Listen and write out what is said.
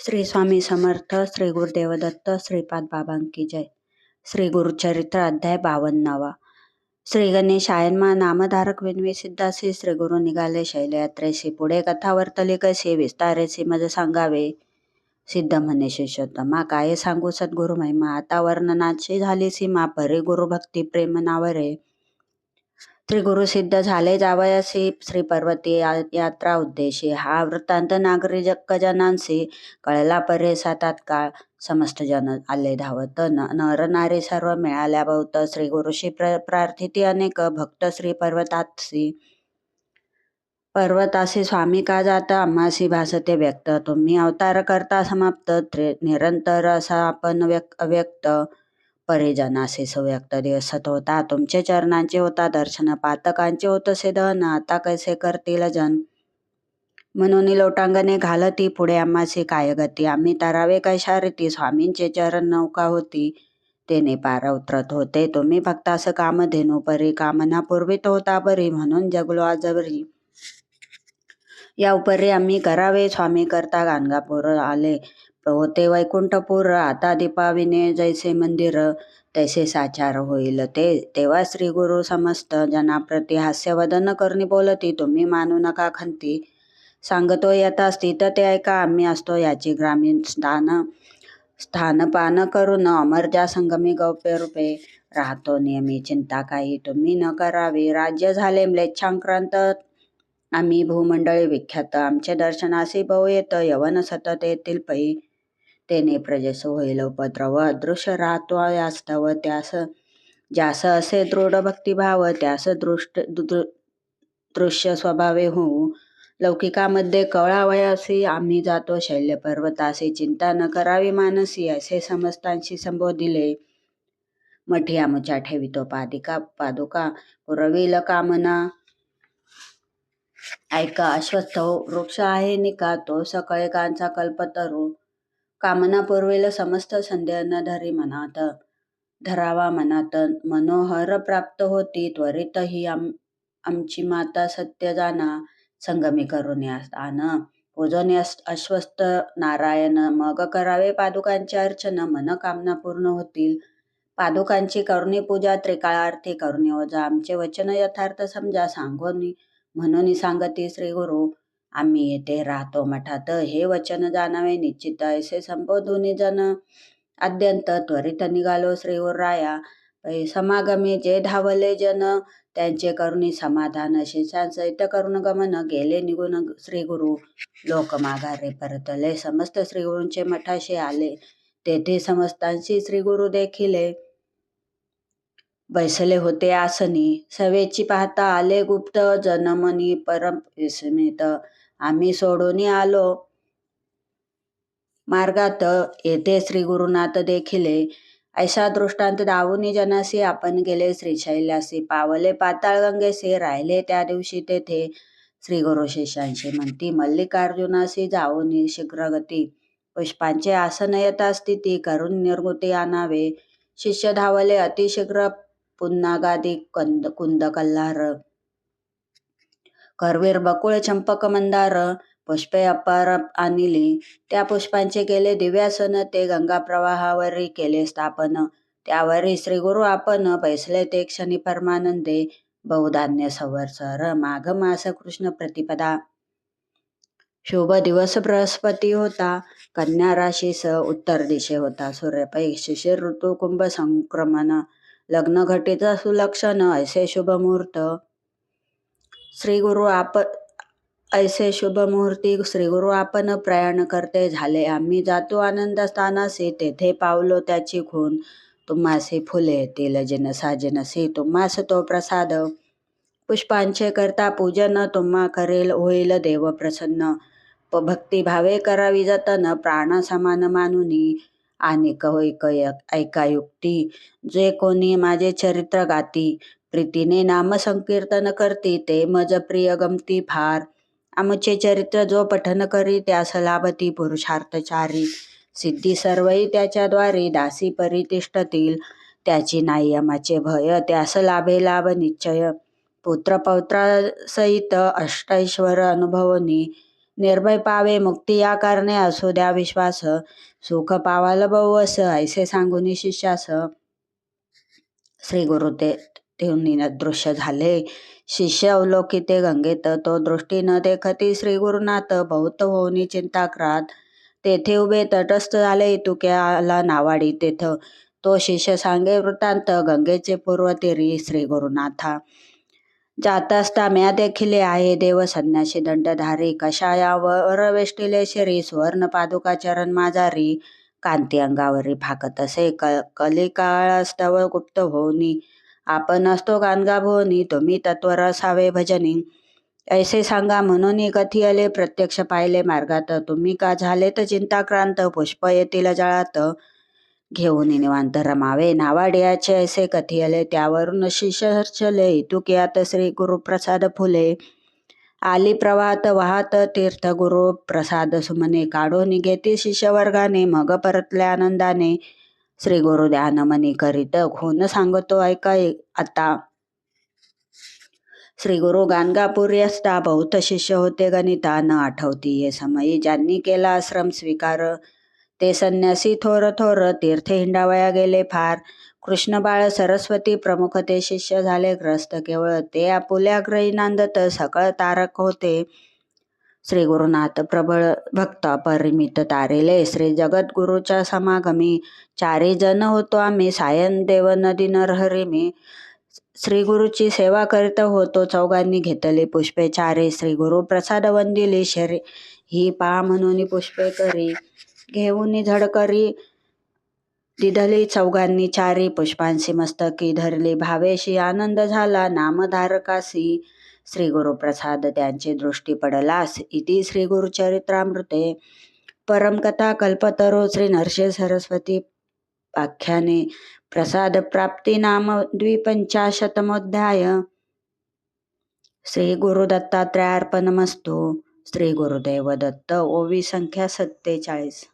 श्री स्वामी समर्थ, श्री गुरुदेव दत्त, श्रीपाद बाबांकी जय. श्री गुरुचरित्र अध्याय 52. श्री गणेशायनमा नामधारक विनवी सिद्धासी श्री गुरु निघाले शैलयात्रेसी. पुढे कथा वर्तली कशी विस्तारेसी मज सांगावे. सिद्ध म्हणे शिष्योत्तमा, काय सांगू सद्गुरु महिमा. आता वर्णनाची झाली सीमा, भरे गुरुभक्ती प्रेम नावरे. त्रिगुरु सिद्ध झाले जावयासी श्री पर्वती यात्रा उद्देशी. हा वृत्तांत नागरी जनांसी कळला परेसा तात्काळ. समस्त जन आले धावत, नर नारी सर्व मिळाल्या बहुत. श्री गुरुशी प्रार्थिती अनेक, भक्त श्री पर्वतासी स्वामी का जाता. आम्हासी भासते व्यक्त, तुम्ही अवतार करता समाप्त. निरंतर असा आपण अव्यक्त, परिजनासी सुव्यक्त. दिवसत होता तुमचे चरणांचे होता दर्शन, पातकांचे होतसे दहन. आता कैसे करतील जन, म्हणून लोटांगणे घालती. पुढे आम्हासी काय गती, आम्ही तरावे कैशा रीती. स्वामींचे चरण नौका होती, तेने पार उतरत होते. तुम्ही भक्तास कामधेनू परी, कामना पूर्वित होता बरी. म्हणून जगलो आजवरी, या उपरी आम्ही करावे. स्वामी करता गाणगापूर आले, होते वैकुंठपूर. आता दीपाविने जैसे मंदिर, तैसे साचार होईल ते. तेव्हा श्री गुरु समस्त जनाप्रती हास्यवदन करणी बोलती. तुम्ही मानू नका खंती, सांगतो यथा स्थित ते ऐका. आम्ही असतो याची ग्रामीण स्थानपान करून. अमरजा संगमी गौप्य रूपे, राहतो नियमी चिंता काही तुम्ही न करावी. राज्य झाले म्लेच्छांक्रांत, आम्ही भूमंडळी विख्यात. आमचे दर्शनासी बहु येत, यवन सतत येतील पै. तेने प्रजेस होईल उपद्रव, अदृश्य राहतो यास्तव. ज्यास असे दृढ भक्तिभाव, त्यास दृश्य स्वभावे होऊ. लौकिकामध्ये कवळावयासी, आम्ही जातो शैल्य पर्वतासी. चिंता न करावी मानसी, असे समस्तांशी संबोधिले. मठी आमच्या ठेवितो पादुका, पुरविल कामना ऐका. अश्वत्थ वृक्ष आहे निका, तो सकळेकांचा कल्पतरू. कामना पुरविल समस्त संदेह न धरावा मनात. मनोहर प्राप्त होती त्वरित ही, आमची माता सत्य जाना. संगमी करून आन, पूजोनी अश्वस्थ नारायण. मग करावे पादुकांचे अर्चन, मन कामना पूर्ण होतील. पादुकांची करुणी पूजा, त्रिकाळार्थी करुणी ओजा. आमचे वचन यथार्थ समजा, सांगोनी म्हणून सांगती श्री गुरु. आम्ही येथे राहतो मठात, हे वचन जाणावे निश्चित. ऐसे संबोधुनी जन अद्यंत, त्वरित निघालो श्री गुरुराया. समागमी जे धावले जन, त्यांचे करुणी समाधान. शिष्यांसहित करुण गमन, गेले निघून श्री गुरु. लोक माघारे परतले, समस्त श्री गुरूंचे मठाशी आले. तेथे समस्तांशी श्री गुरु देखिले, बैसले होते आसनी. सवेची पाहता आले गुप्त, जनमनी परम विस्मित. आम्ही सोडून आलो मार्गात, येथे श्री गुरुनाथ देखिले. ऐसा दृष्टांत दावुनी जनासी, आपण गेले श्रीशैल्यासी. पावले पाताळ गंगेसी, राहिले त्या दिवशी तेथे. श्री गुरु शिष्यांशी म्हणती, मल्लिकार्जुनासी जाऊनी शीघ्रगती. पुष्पांचे आसन यथा स्थिती, करून निर्गुती आणावे. शिष्य धावले अतिशीघ्र, पुन्नागादी कुंद कल्हार. करवीर बकुळ चंपक मंदार, पुष्पे अपार आणिली. त्या पुष्पांचे केले दिव्यासन, ते गंगा प्रवाहावरी केले स्थापन. त्यावरी श्री गुरु आपण, बैसले ते क्षणी परमानंदे. बहुधान्य संवत्सर, माघ मास कृष्ण प्रतिपदा. शुभ दिवस बृहस्पती होता, कन्या राशीस उत्तर दिशे होता सूर्यपै. शिशिर ऋतू कुंभ संक्रमण, लग्न घटित सुलक्षण. ऐसे शुभ मुहूर्ती श्री गुरु आपण प्रयाण करते झाले. आम्ही जातो आनंद स्थानासी, तेथे पावलो त्याची खून. तुम्हासी फुले येतील जिनसा जिनसी, तुम्हास तो प्रसाद. पुष्पांचे करता पूजन, तुम्हा करेल होईल देव प्रसन्न. भक्तिभावे करावी जतन, प्राण समान मानुनी. आणि ऐका युक्ती, जे कोणी माझे चरित्र गाती. प्रीतीने नाम संकीर्तन करती, ते मज प्रिय गमती फार. आमचे चरित्र जो पठन करी, त्यास लाभती पुरुषार्थचारी. सिद्धी सर्वही त्याच्या द्वारी, दासी परी तिष्ठतील. त्याची नाही आमाचे भय, त्यास लाभे लाभ निश्चय. पुत्र पौत्रा सहित अष्टैश्वर अनुभवनी, निर्भय पावे मुक्ती या कारणे असो द्या विश्वास, सुख पावाल बहुवस ऐसे सांगून शिष्यास. श्री गुरु ते तेहुनी दृश्य झाले, शिष्य अवलोकिते गंगेत, तो दृष्टी न देखती श्री गुरुनाथ, बहुत होऊनी चिंताक्रांत. तेथे उभे तटस्थ झाले इतुक्याला नावाडी तेथ, तो शिष्य सांगे वृत्तांत, गंगेचे पूर्व तीरी श्री गुरुनाथा. जात असता म्या देखिले आहे देव संन्यासी दंडधारी, कषायावर वेष्टिले शिरी, सुवर्ण पादुका चरण माझारी, कांती अंगावरी फाकत असे कलिकाळस्तव गुप्त होनी, आपण असतो गाणगा भुवनी, तुम्ही तत्वर असावे भजनी. ऐसे सांगा म्हणून कथियले, प्रत्यक्ष पाहिले मार्गात, तुम्ही का झालेत चिंताक्रांत, पुष्प येतील जळात, घेऊन निवांत रमावे नावाडियाचे ऐसे कथियले, त्यावरून शिष्य हर्षले, इतुकियात श्री गुरुप्रसाद फुले. आली प्रवाहात वाहत तीर्थ गुरु प्रसाद सुमने, काढून घेती शिष्य वर्गाने, मग परतले आनंदाने, श्री गुरु ध्यान मनी करीत, खून सांगतो ऐका आता. श्री गुरु गाणगापुरी असता, बहुत शिष्य होते गणिता, न आठवती ये समयी, ज्यांनी केला आश्रम स्वीकार, ते संन्यासी थोर थोर, तीर्थे हिंडावया गेले फार. कृष्ण बाळ सरस्वती प्रमुख ते शिष्य झाले ग्रस्त केवळ, ते आपुल्या ग्रही नांदत सकळ तारक होते. श्री गुरुनाथ प्रबळ भक्त अपरिमित तारिले, श्री जगद्गुरुच्या समागमी, चारी जन होतो आम्ही, सायन देव नदी नरहरी मी. श्री गुरुची सेवा करीत होतो चौघांनी, घेतली पुष्पे चारी, श्री गुरु प्रसाद वंदिली शरी, ही पा म्हणून पुष्पे करी, घेऊन झडकरी दिधली चौघांनी चारी, पुष्पांशी मस्तकी धरली, भावेशी आनंद झाला नामधारकासी, श्री गुरु प्रसाद त्यांची दृष्टी पडलास, इति श्री गुरुचरित्रामृते. परमकथा कल्पतरो श्री नरसिंह सरस्वती पाख्याने, प्रसाद प्राप्ती नाम 250तमोऽध्याय. श्री गुरु दत्तात्रयार्पणमस्तु. श्री गुरुदेव दत्त. ओवी संख्या 47.